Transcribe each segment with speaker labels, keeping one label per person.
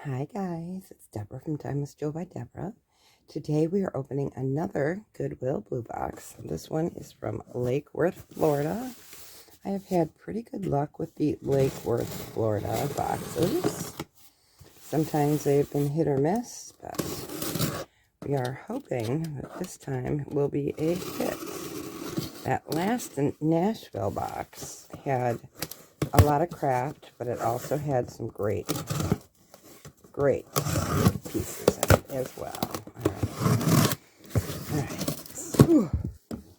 Speaker 1: Hi guys, it's Debra from Timelessjewelbydebra. Today we are opening another Goodwill Blue Box. This one is from Lake Worth, Florida. I have had pretty good luck with the Lake Worth, Florida boxes. Sometimes they've been hit or miss, but we are hoping that this time will be a hit. That last Nashville box had a lot of craft, but it also had some great pieces in it as well. All right. So,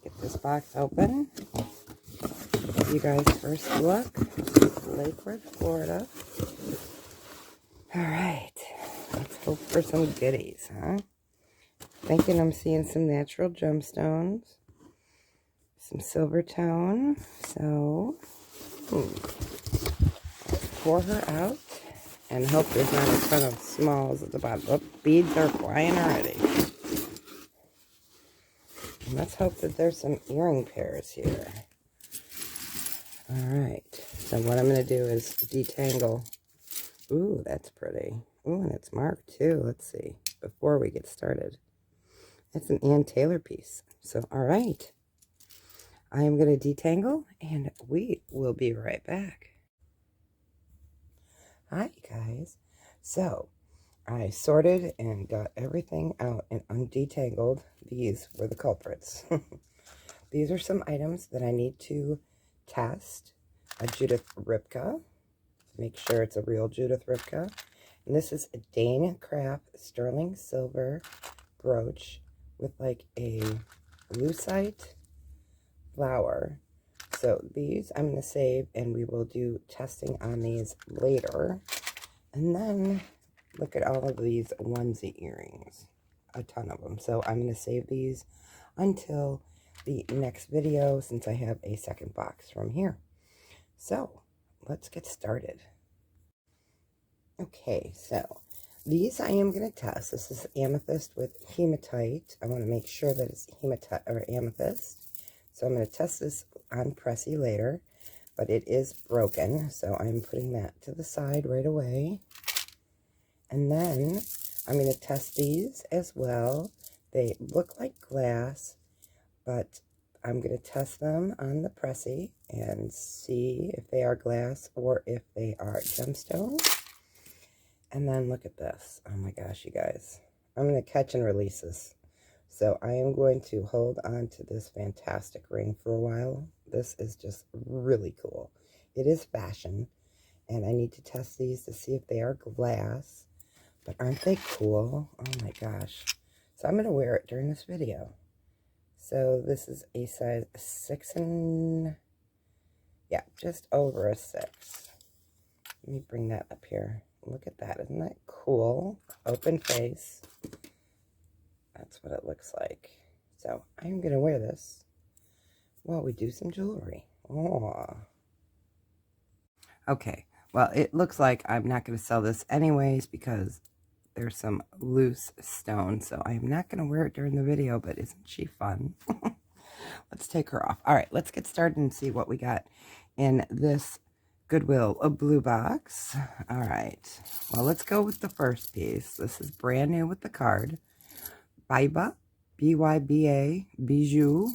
Speaker 1: get this box open. You guys first look. Lake Worth, Florida. All right. Let's hope for some goodies, huh? Thinking I'm seeing some natural gemstones. Some silver tone. So, let's pour her out. And hope there's not a ton of smalls at the bottom. Oh, beads are flying already. And let's hope that there's some earring pairs here. Alright. So what I'm going to do is detangle. Ooh, that's pretty. Ooh, and it's marked too. Let's see. Before we get started. That's an Ann Taylor piece. So, alright. I am going to detangle and we will be right back. Hi, guys. So, I sorted and got everything out and undetangled. These were the culprits. These are some items that I need to test. A Judith Ripka. Make sure it's a real Judith Ripka. And this is a Danecraft sterling silver brooch with like a lucite flower. So these I'm going to save and we will do testing on these later. And then look at all of these onesie earrings. A ton of them. So I'm going to save these until the next video since I have a second box from here. So let's get started. Okay, so these I am going to test. This is Amethyst with Hematite. I want to make sure that it's Hematite or Amethyst. So I'm going to test this on Pressy later, but it is broken. So I'm putting that to the side right away. And then I'm going to test these as well. They look like glass, but I'm going to test them on the Pressy and see if they are glass or if they are gemstones. And then look at this. Oh my gosh, you guys. I'm going to catch and release this. So I am going to hold on to this fantastic ring for a while. This is just really cool. It is fashion, and I need to test these to see if they are glass. But aren't they cool? Oh my gosh. So I'm going to wear it during this video. So this is a size 6 and... yeah, just over a 6. Let me bring that up here. Look at that. Isn't that cool? Open face. That's what it looks like. So I'm going to wear this while we do some jewelry. Oh. Okay. Well, it looks like I'm not going to sell this anyways because there's some loose stone. So I'm not going to wear it during the video, but isn't she fun? Let's take her off. All right, let's get started and see what we got in this Goodwill Blue Box. All right. Well, let's go with the first piece. This is brand new with the card. Byba, B-Y-B-A, Bijou.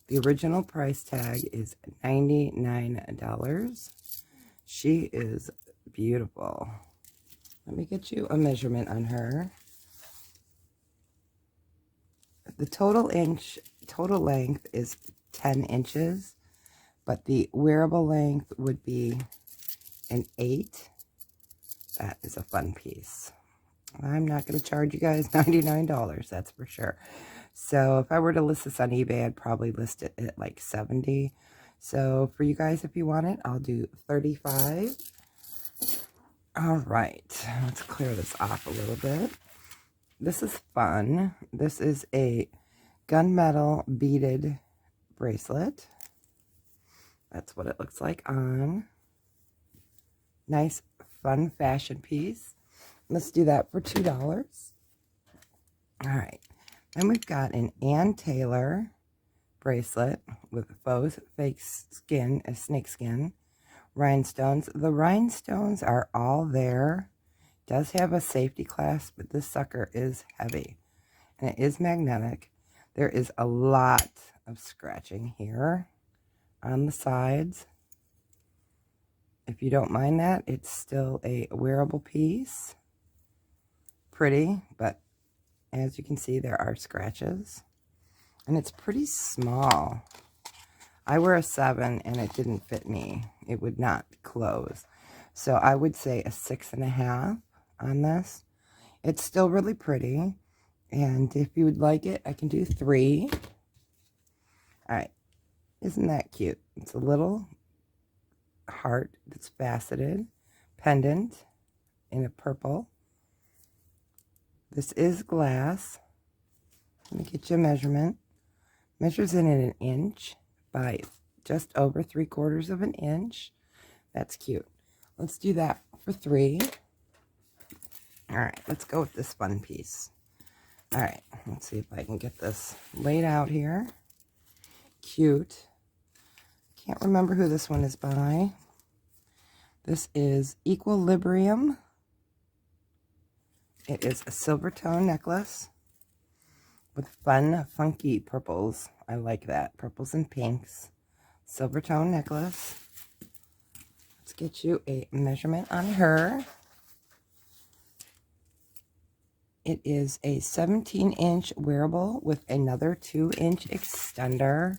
Speaker 1: The original price tag is $99. She is beautiful. Let me get you a measurement on her. The total length is 10 inches, but the wearable length would be an 8. That is a fun piece. I'm not going to charge you guys $99, that's for sure. So if I were to list this on eBay, I'd probably list it at like 70. So for you guys, if you want it, I'll do 35. All right, let's clear this off a little bit. This is fun. This is a gunmetal beaded bracelet. That's what it looks like on. Nice, fun fashion piece. Let's do that for $2. All right. Then we've got an Ann Taylor bracelet with faux fake skin, a snake skin, rhinestones. The rhinestones are all there Does have a safety clasp, but this sucker is heavy. And it is magnetic. There is a lot of scratching here on the sides. If you don't mind that, it's still a wearable piece. Pretty, but as you can see, there are scratches. And it's pretty small. I wear a 7 and it didn't fit me. It would not close. So I would say a 6.5 on this. It's still really pretty. And if you would like it, I can do 3. All right. Isn't that cute? It's a little heart that's faceted, pendant in a purple. This is glass. Let me get you a measurement. Measures in at 1 inch by just over 3/4 of an inch. That's cute. Let's do that for 3. All right, let's go with this fun piece. All right, let's see if I can get this laid out here. Cute. Can't remember who this one is by. This is Equilibrium. It is a silver tone necklace with fun, funky purples. I like that. Purples and pinks. Silver tone necklace. Let's get you a measurement on her. It is a 17-inch wearable with another 2-inch extender.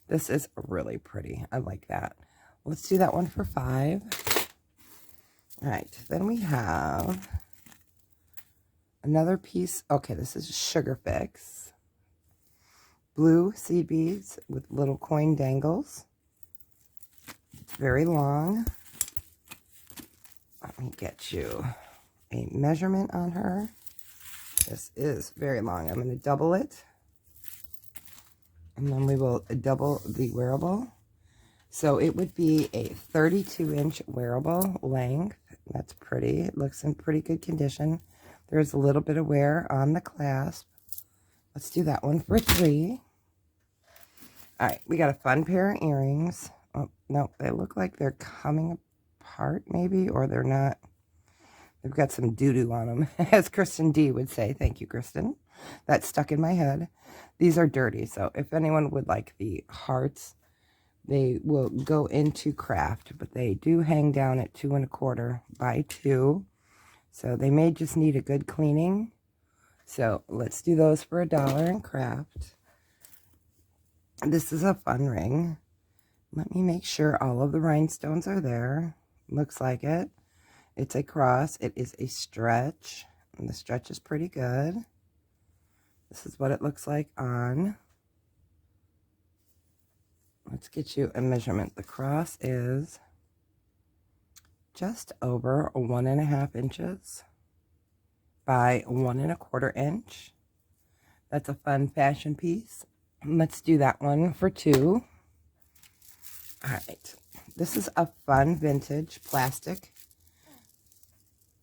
Speaker 1: This is really pretty. I like that. Let's do that one for 5. All right, then we have another piece. Okay, this is Sugar Fix. Blue seed beads with little coin dangles. It's very long. Let me get you a measurement on her. This is very long. I'm going to double it. And then we will double the wearable. So it would be a 32-inch wearable length. That's pretty. It looks in pretty good condition. There's a little bit of wear on the clasp. Let's do that one for 3. All right, we got a fun pair of earrings. Oh, no, they look like they're coming apart maybe, or they're not. They've got some doo-doo on them, as Kristen D would say. Thank you, Kristen. That stuck in my head. These are dirty, so if anyone would like the hearts, they will go into craft, but they do hang down at 2 1/4 by 2. So they may just need a good cleaning. So let's do those for $1 in craft. This is a fun ring. Let me make sure all of the rhinestones are there. Looks like it. It's a cross. It is a stretch. And the stretch is pretty good. This is what it looks like on. Let's get you a measurement. The cross is just over 1.5 inches by 1 1/4 inch. That's a fun fashion piece. Let's do that one for 2. All right. This is a fun vintage plastic.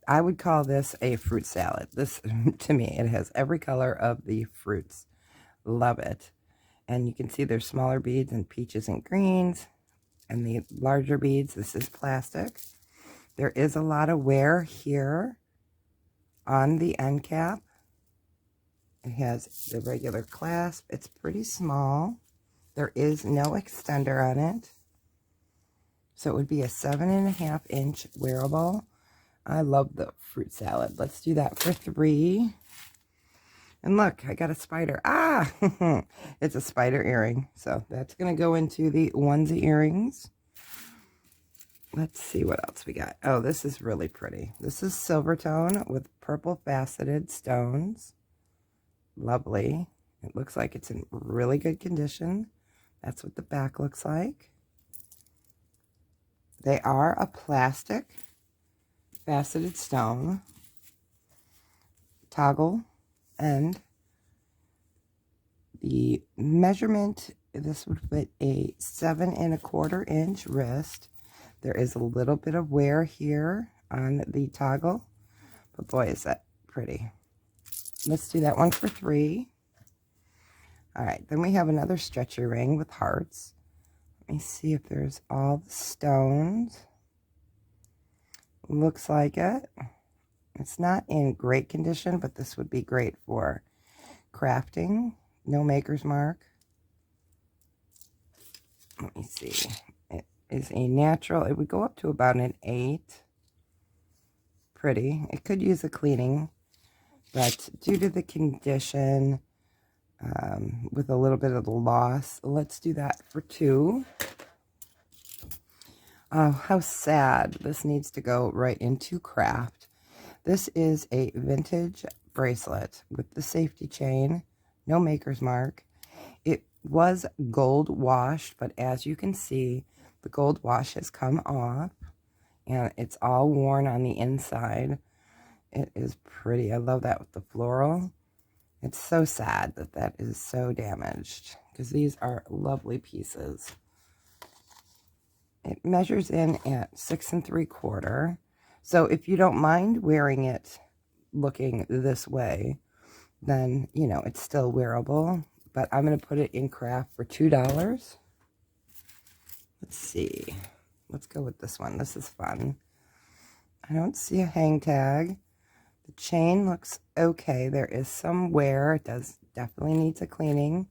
Speaker 1: I would call this a fruit salad. This, to me, it has every color of the fruits. Love it. And you can see there's smaller beads and peaches and greens. And the larger beads, this is plastic. There is a lot of wear here on the end cap. It has the regular clasp. It's pretty small. There is no extender on it. So it would be a 7.5-inch wearable. I love the fruit salad. Let's do that for 3. And look, I got a spider. Ah, it's a spider earring. So that's going to go into the onesie earrings. Let's see what else we got. Oh, this is really pretty. This is silver tone with purple faceted stones. Lovely. It looks like it's in really good condition. That's what the back looks like. They are a plastic faceted stone toggle, and the measurement, this would fit a 7 1/4 inch wrist. There is a little bit of wear here on the toggle, but boy, is that pretty. Let's do that one for 3. All right, then we have another stretchy ring with hearts. Let me see if there's all the stones. Looks like it. It's not in great condition, but this would be great for crafting. No maker's mark. Let me see. It is a natural. It would go up to about an 8. Pretty. It could use a cleaning, but due to the condition, with a little bit of the loss, let's do that for 2. Oh, how sad. This needs to go right into craft. This is a vintage bracelet with the safety chain, no maker's mark. It was gold washed, but as you can see, the gold wash has come off and it's all worn on the inside. It is pretty. I love that with the floral. It's so sad that that is so damaged because these are lovely pieces. It measures in at 6 3/4. So if you don't mind wearing it looking this way, then, you know, it's still wearable. But I'm going to put it in craft for $2. Let's see. Let's go with this one. This is fun. I don't see a hang tag. The chain looks okay. There is some wear. It does definitely needs a cleaning.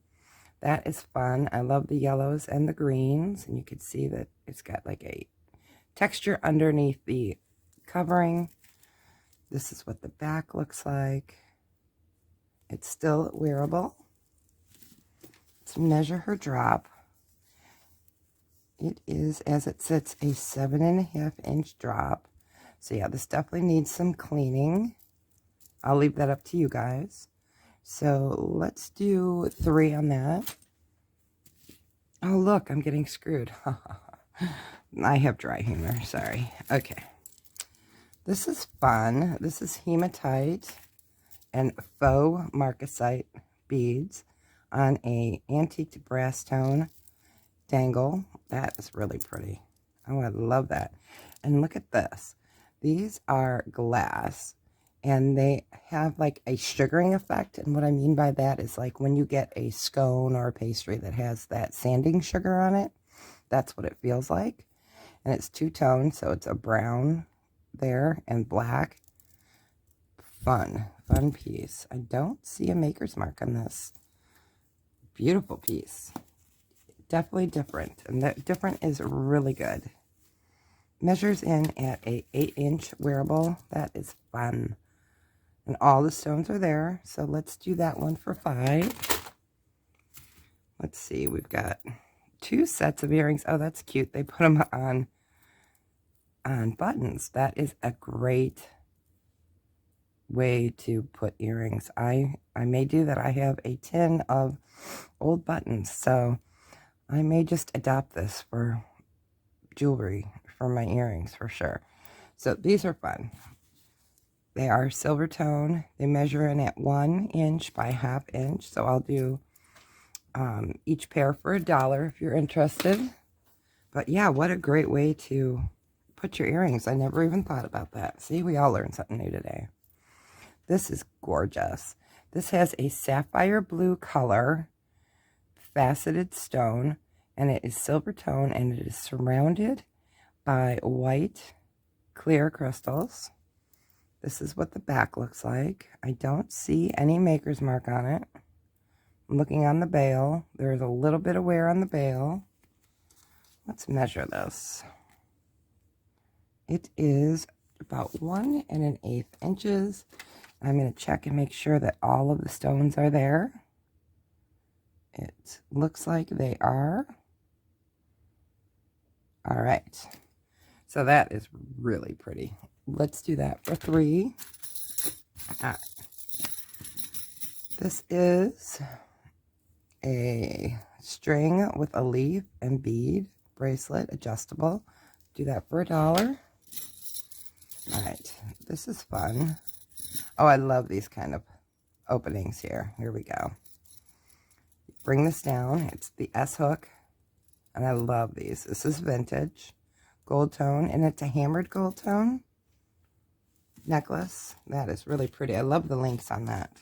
Speaker 1: That is fun. I love the yellows and the greens. And you can see that it's got like a texture underneath the covering. This is what the back looks like. It's still wearable. Let's measure her drop. It is, as it sits, a 7.5-inch drop. So yeah, this definitely needs some cleaning. I'll leave that up to you guys. So let's do 3 on that. Oh, look, I'm getting screwed. I have dry humor, sorry. Okay. This is fun. This is hematite and faux marcasite beads on a antique brass tone dangle. That is really pretty. Oh, I love that. And look at this. These are glass, and they have like a sugaring effect. And what I mean by that is like when you get a scone or a pastry that has that sanding sugar on it, that's what it feels like. And it's two-tone, so it's a brown there and black. Fun piece. I don't see a maker's mark on this. Beautiful piece. Definitely different, and that different is really good. Measures in at a 8-inch wearable. That is fun. And all the stones are there, so let's do that one for 5. Let's see, we've got 2 sets of earrings. Oh, that's cute. They put them on buttons. That is a great way to put earrings. I may do that. I have a tin of old buttons, so I may just adopt this for jewelry for my earrings for sure. So these are fun. They are silver tone. They measure in at 1 inch by 1/2 inch. So I'll do each pair for $1 if you're interested. But yeah, what a great way to put your earrings. I never even thought about that. See, we all learned something new today. This is gorgeous. This has a sapphire blue color, faceted stone, and it is silver tone, and it is surrounded by white clear crystals. This is what the back looks like. I don't see any maker's mark on it. I'm looking on the bail. There's a little bit of wear on the bail. Let's measure this. It is about 1 1/8 inches. I'm going to check and make sure that all of the stones are there. It looks like they are. All right. So that is really pretty. Let's do that for 3. All right. This is a string with a leaf and bead bracelet, adjustable. Do that for $1. All right. This is fun. Oh, I love these kind of openings here. Here we go. Bring this down. It's the S hook, and I love these. This is vintage, gold tone, and it's a hammered gold tone necklace. That is really pretty. I love the links on that.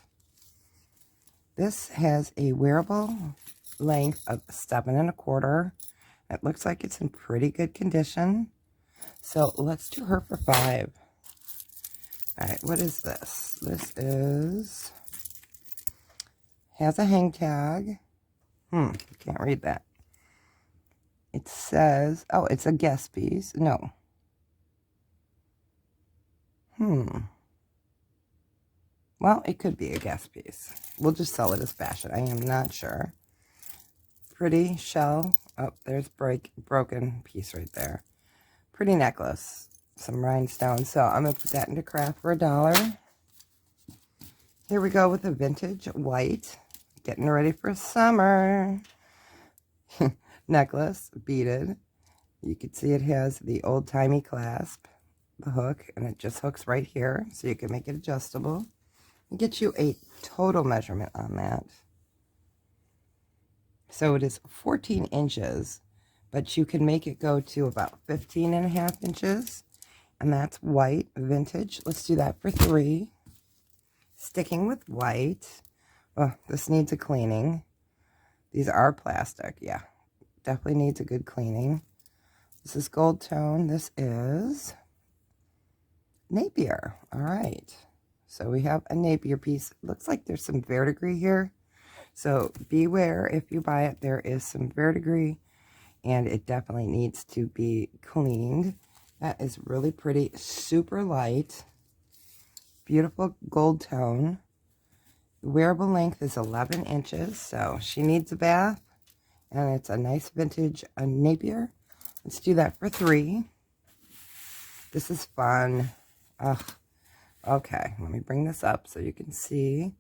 Speaker 1: This has a wearable length of 7 1/4. It looks like it's in pretty good condition. So let's do her for 5. All right, what is this? This has a hang tag. Can't read that. It says, oh, it's a guest piece. No. Well, it could be a guest piece. We'll just sell it as fashion. I am not sure. Pretty shell. Oh, there's broken piece right there. Pretty necklace. Some rhinestones. So I'm going to put that into craft for $1. Here we go with a vintage white. Getting ready for summer. Necklace. Beaded. You can see it has the old-timey clasp. The hook. And it just hooks right here. So you can make it adjustable. And get you a total measurement on that. So it is 14 inches, but you can make it go to about 15.5 inches. And that's white, vintage. Let's do that for $3. Sticking with white. Oh, this needs a cleaning. These are plastic, yeah. Definitely needs a good cleaning. This is gold tone. This is Napier. All right. So we have a Napier piece. Looks like there's some verdigris here. So beware if you buy it. There is some verdigris, and it definitely needs to be cleaned. That is really pretty. Super light. Beautiful gold tone. Wearable length is 11 inches, so she needs a bath. And it's a nice vintage Napier. Let's do that for $3. This is fun. Ugh. Okay, let me bring this up so you can see.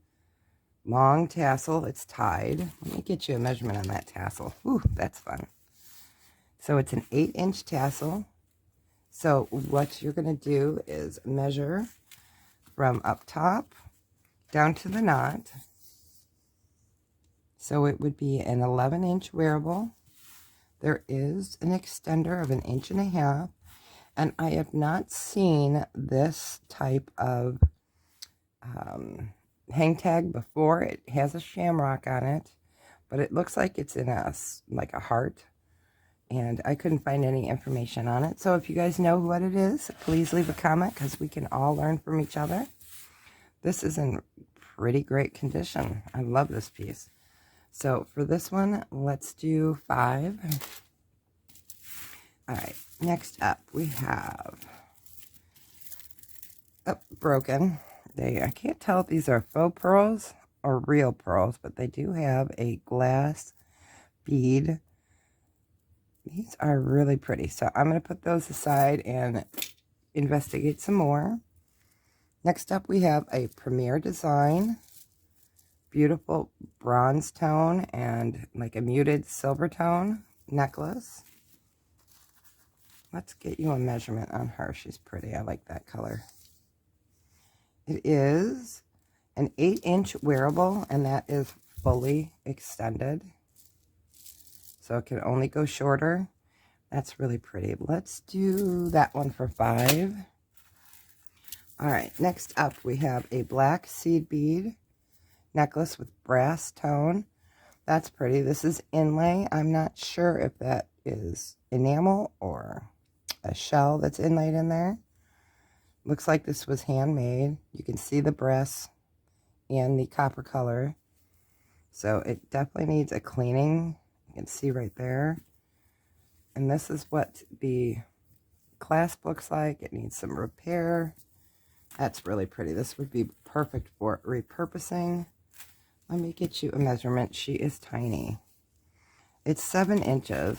Speaker 1: Long tassel, it's tied. Let me get you a measurement on that tassel. Ooh, that's fun. So it's an 8-inch tassel. So what you're going to do is measure from up top down to the knot. So it would be an 11-inch wearable. There is an extender of 1.5 inches. And I have not seen this type of hang tag before. It has a shamrock on it, but it looks like it's in like a heart. And I couldn't find any information on it. So if you guys know what it is, please leave a comment because we can all learn from each other. This is in pretty great condition. I love this piece. So for this one, let's do $5. All right, next up we have, broken. I can't tell if these are faux pearls or real pearls, but they do have a glass bead. These are really pretty. So I'm going to put those aside and investigate some more. Next up we have a Premier Design. Beautiful bronze tone and like a muted silver tone necklace. Let's get you a measurement on her. She's pretty. I like that color. It is an 8-inch wearable, and that is fully extended. So it can only go shorter. That's really pretty. Let's do that one for $5. All right, next up we have a black seed bead necklace with brass tone. That's pretty. This is inlay. I'm not sure if that is enamel or a shell that's inlaid in there. Looks like this was handmade. You can see the brass and the copper color. So it definitely needs a cleaning. You can see right there. And this is what the clasp looks like. It needs some repair. That's really pretty. This would be perfect for repurposing. Let me get you a measurement. She is tiny. It's 7 inches.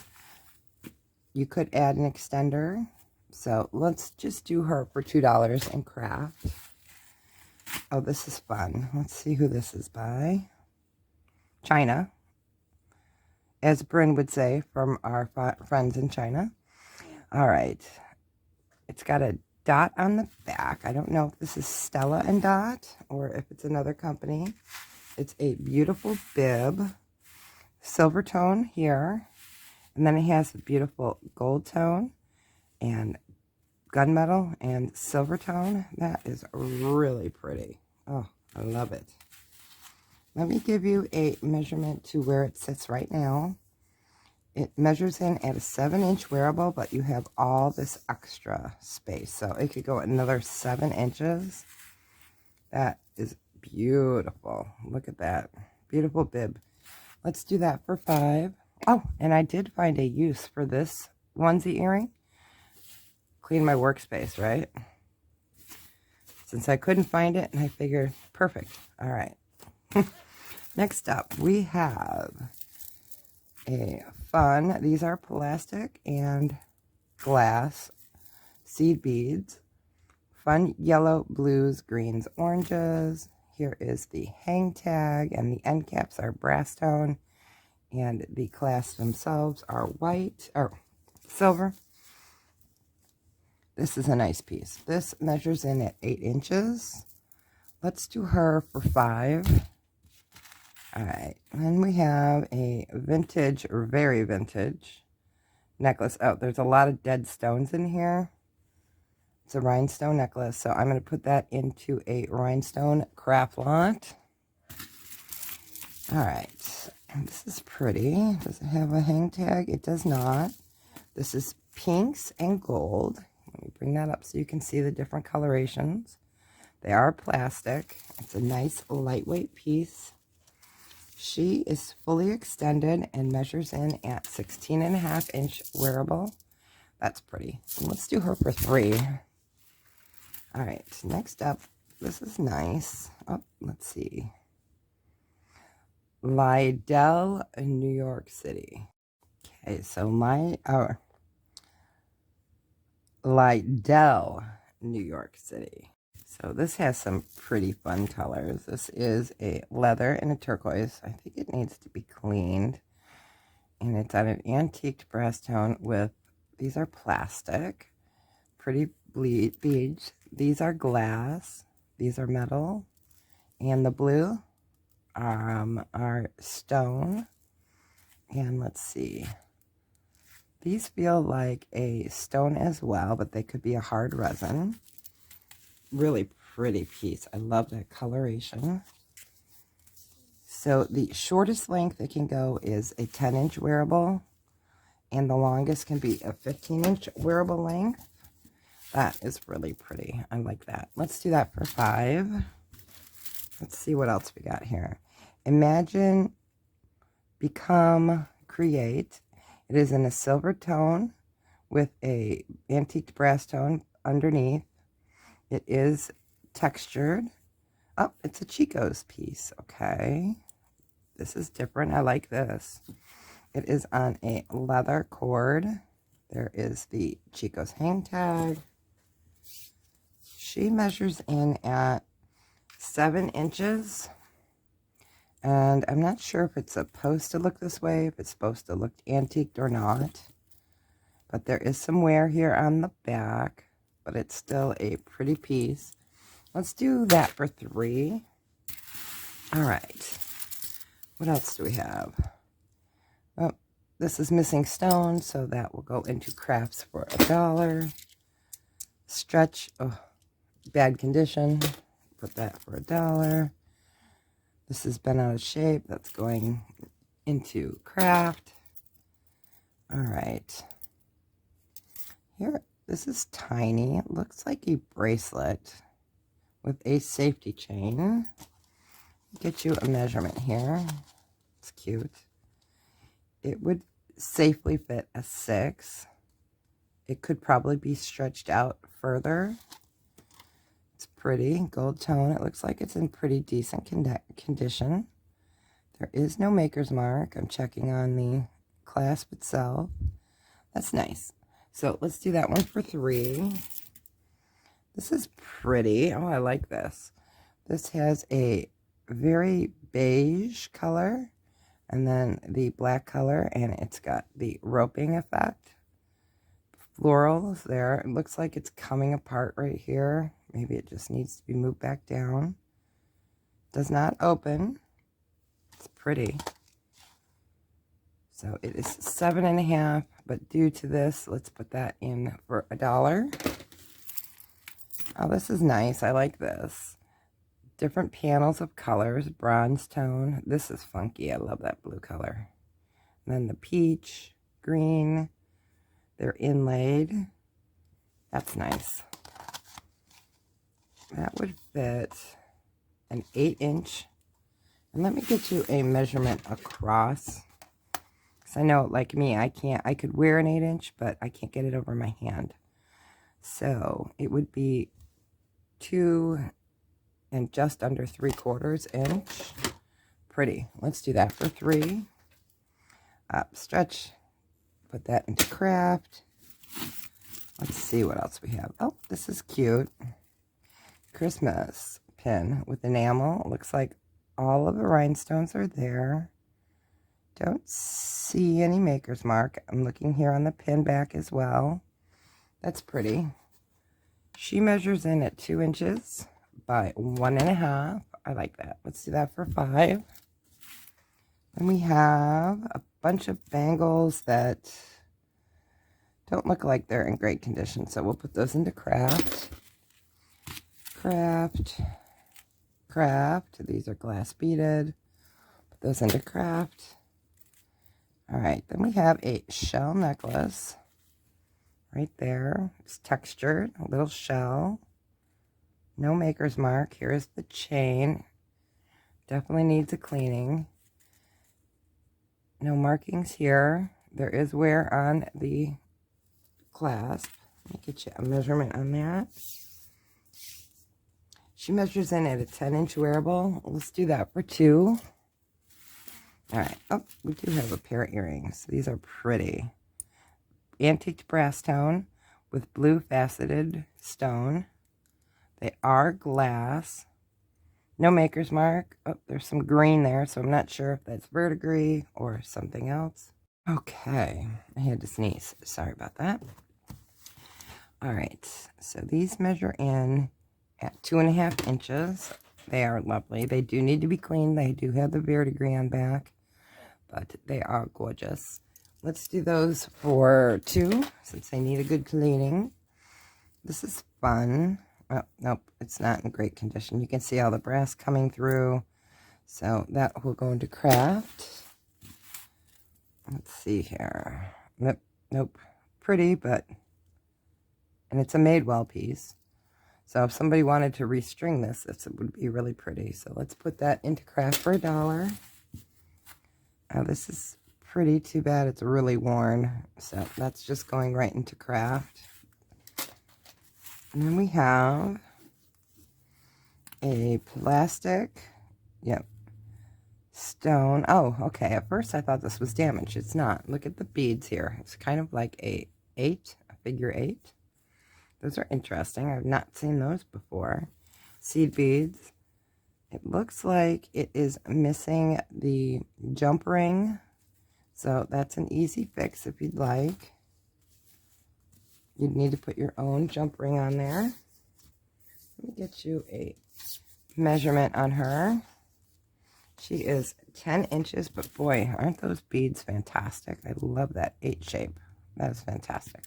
Speaker 1: You could add an extender. So let's just do her for $2 in craft. Oh, this is fun. Let's see who this is by. China. As Bryn would say, from our friends in China. All right. It's got a dot on the back. I don't know if this is Stella and Dot or if it's another company. It's a beautiful bib. Silver tone here. And then it has a beautiful gold tone and gunmetal and silver tone. That is really pretty. Oh, I love it. Let me give you a measurement to where it sits right now. it measures in at a 7-inch wearable, but you have all this extra space. So it could go another 7 inches. That is beautiful. Look at that. Beautiful bib. Let's do that for $5. Oh, and I did find a use for this onesie earring. Clean my workspace, right? Since I couldn't find it, and I figured, perfect. All right. Next up, we have a fun, these are plastic and glass seed beads. Fun yellow, blues, greens, oranges. Here is the hang tag, and the end caps are brass tone, and the clasps themselves are white, or silver. This is a nice piece. This measures in at 8 inches. Let's do her for $5. All right, then we have a vintage, or very vintage, necklace. Oh, there's a lot of dead stones in here. It's a rhinestone necklace, so I'm going to put that into a rhinestone craft lot. All right, and this is pretty. Does it have a hang tag? It does not. This is pinks and gold. Let me bring that up so you can see the different colorations. They are plastic. It's a nice lightweight piece. She is fully extended and measures in at 16.5-inch wearable. That's pretty. And let's do her for $3. All right, next up, this is nice. Oh, let's see. Lydell, New York City. Okay, so Lydell, New York City. So this has some pretty fun colors. This is a leather and a turquoise. I think it needs to be cleaned. And it's on an antiqued brass tone with, these are plastic. Pretty beads. These are glass. These are metal. And the blue are stone. And let's see. These feel like a stone as well, but they could be a hard resin. Really pretty piece. I love that coloration. So the shortest length it can go is a 10-inch wearable, and the longest can be a 15-inch wearable length. That is really pretty. I like that. Let's do that for $5. Let's see what else we got here. Imagine, Become, Create. It is in a silver tone with a antique brass tone underneath. It is textured. Oh, it's a Chico's piece. Okay. This is different. I like this. It is on a leather cord. There is the Chico's hang tag. She measures in at 7 inches. And I'm not sure if it's supposed to look this way, if it's supposed to look antiqued or not. But there is some wear here on the back, but it's still a pretty piece. Let's do that for $3. All right. What else do we have? Oh, this is missing stone, so that will go into crafts for $1. Stretch, oh, bad condition. Put that for $1. This has been out of shape. That's going into craft. All right. Here, this is tiny. It looks like a bracelet with a safety chain. Get you a measurement here. It's cute. It would safely fit a 6. It could probably be stretched out further. It's pretty gold tone. It looks like it's in pretty decent condition. There is no maker's mark. I'm checking on the clasp itself. That's nice. So let's do that one for $3. This is pretty. Oh, I like this. This has a very beige color and then the black color, and it's got the roping effect. Florals there. It looks like it's coming apart right here. Maybe it just needs to be moved back down. Does not open. It's pretty. So it is 7.5, but due to this, let's put that in for $1. Oh, this is nice. I like this. Different panels of colors, bronze tone. This is funky. I love that blue color. And then the peach. green. They're inlaid. That's nice. That would fit an 8-inch. And let me get you a measurement across. Because I know, like me, I could wear an 8-inch, but I can't get it over my hand. So it would be 2 and just under 3/4 inch. Pretty. Let's do that for 3. Up, stretch. Put that into craft. Let's see what else we have. Oh, this is cute. Christmas pin with enamel. Looks like all of the rhinestones are there. Don't see any maker's mark. I'm looking here on the pin back as well. That's pretty. She measures in at 2 inches by 1.5. I like that. Let's do that for 5. Then we have a bunch of bangles that don't look like they're in great condition, so we'll put those into craft. Craft. These are glass beaded. Put those into craft. All right, then we have a shell necklace right there. It's textured, a little shell. No maker's mark. Here's the chain. Definitely needs a cleaning. No markings here. There is wear on the clasp. Let me get you a measurement on that. She measures in at a 10-inch wearable. Let's do that for 2. All right. Oh, we do have a pair of earrings. These are pretty. Antique brass tone with blue faceted stone. They are glass. No maker's mark. Oh, there's some green there, so I'm not sure if that's verdigris or something else. Okay. I had to sneeze. Sorry about that. All right. So these measure in at 2.5 inches. They are lovely. They do need to be cleaned. They do have the verdigris on back, but they are gorgeous. Let's do those for 2, since they need a good cleaning. This is fun. Oh, nope, it's not in great condition. You can see all the brass coming through, so that will go into craft. Let's see here. Nope. Pretty, but, and it's a Madewell piece. So if somebody wanted to restring this, it would be really pretty. So let's put that into craft for $1. This is pretty. Too bad it's really worn. So that's just going right into craft. And then we have a plastic, stone. Oh, okay. At first I thought this was damaged. It's not. Look at the beads here. It's kind of like a figure 8. Those are interesting. I've not seen those before. Seed beads. It looks like it is missing the jump ring. So that's an easy fix if you'd like. You'd need to put your own jump ring on there. Let me get you a measurement on her. She is 10 inches, but boy, aren't those beads fantastic? I love that 8 shape. That is fantastic.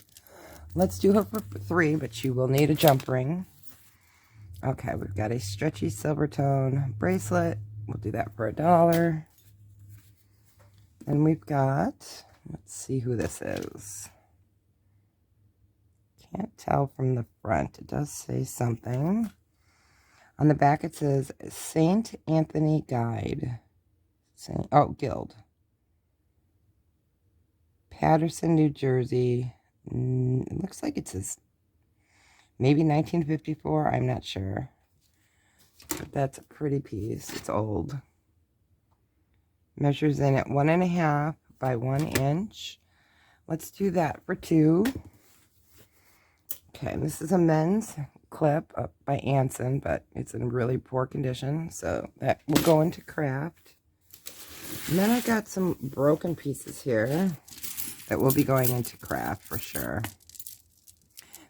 Speaker 1: Let's do her for 3, but she will need a jump ring. Okay, we've got a stretchy silver tone bracelet. We'll do that for $1. And we've got, let's see who this is. Can't tell from the front. It does say something. On the back it says St. Anthony Guide. Guild. Patterson, New Jersey. It looks like it says maybe 1954. I'm not sure. But that's a pretty piece. It's old. Measures in at 1.5 by 1 inch. Let's do that for 2. Okay, this is a men's clip by Anson, but it's in really poor condition, so that will go into craft. And then I got some broken pieces here that will be going into craft for sure.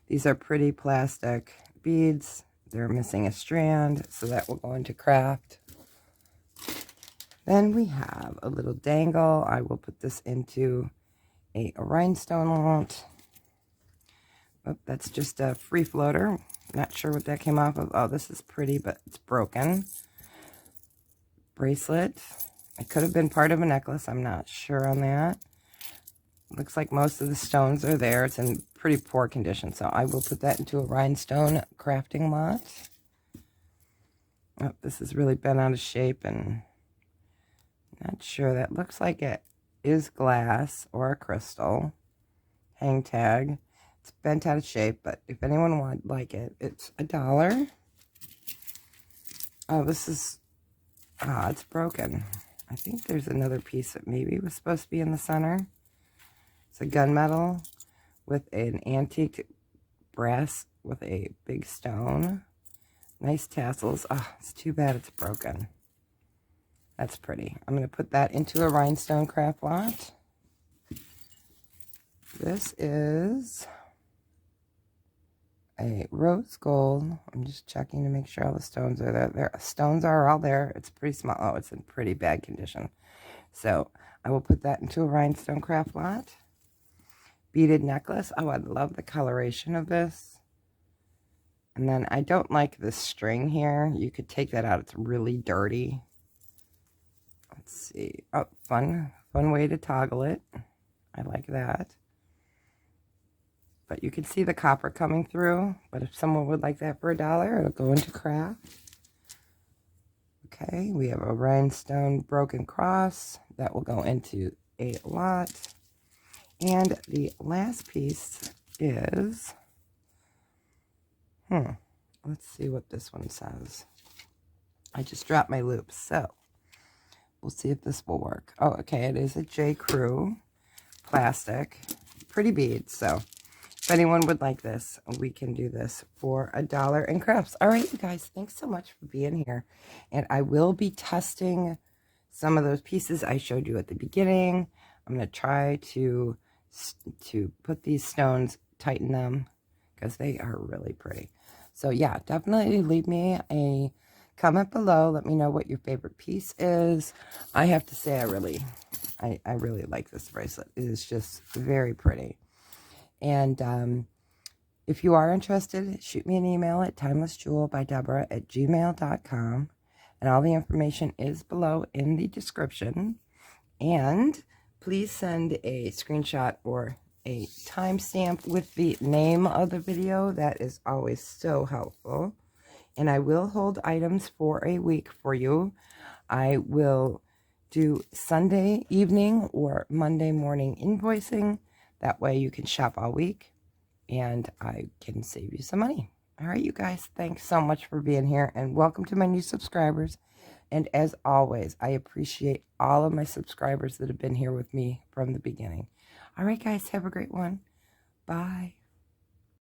Speaker 1: These are pretty plastic beads. They're missing a strand, so that will go into craft. Then we have a little dangle. I will put this into a rhinestone mount. Oh, that's just a free floater. Not sure what that came off of. Oh, this is pretty, but it's broken. Bracelet. It could have been part of a necklace. I'm not sure on that. looks like most of the stones are there. It's in pretty poor condition, so I will put that into a rhinestone crafting lot. Oh, this is really bent out of shape and not sure. That looks like it is glass or a crystal. Hang tag. It's bent out of shape, but if anyone would like it, it's $1. Oh, this is, it's broken. I think there's another piece that maybe was supposed to be in the center. It's a gunmetal with an antique brass with a big stone. Nice tassels. Oh, it's too bad it's broken. That's pretty. I'm going to put that into a rhinestone craft lot. This is a rose gold. I'm just checking to make sure all the stones are there. There, stones are all there. It's pretty small. Oh, it's in pretty bad condition. So I will put that into a rhinestone craft lot. Beaded necklace. Oh, I love the coloration of this. And then I don't like this string here. You could take that out. It's really dirty. Let's see. Oh, fun way to toggle it. I like that. But you can see the copper coming through. But if someone would like that for $1, it'll go into craft. Okay, we have a rhinestone broken cross. That will go into a lot. And the last piece is... let's see what this one says. I just dropped my loops, so we'll see if this will work. Oh, okay, it is a J. Crew plastic. Pretty bead, so if anyone would like this, we can do this for $1 in crafts. All right, you guys, thanks so much for being here. And I will be testing some of those pieces I showed you at the beginning. I'm going to try to put these stones, tighten them, because they are really pretty. So yeah, definitely leave me a comment below. Let me know what your favorite piece is. I have to say I really like this bracelet. It is just very pretty. And if you are interested, shoot me an email at timelessjewelbydebra@gmail.com. And all the information is below in the description. And please send a screenshot or a timestamp with the name of the video. That is always so helpful. And I will hold items for a week for you. I will do Sunday evening or Monday morning invoicing. That way you can shop all week and I can save you some money. All right, you guys, thanks so much for being here and welcome to my new subscribers. And as always, I appreciate all of my subscribers that have been here with me from the beginning. All right, guys, have a great one. Bye.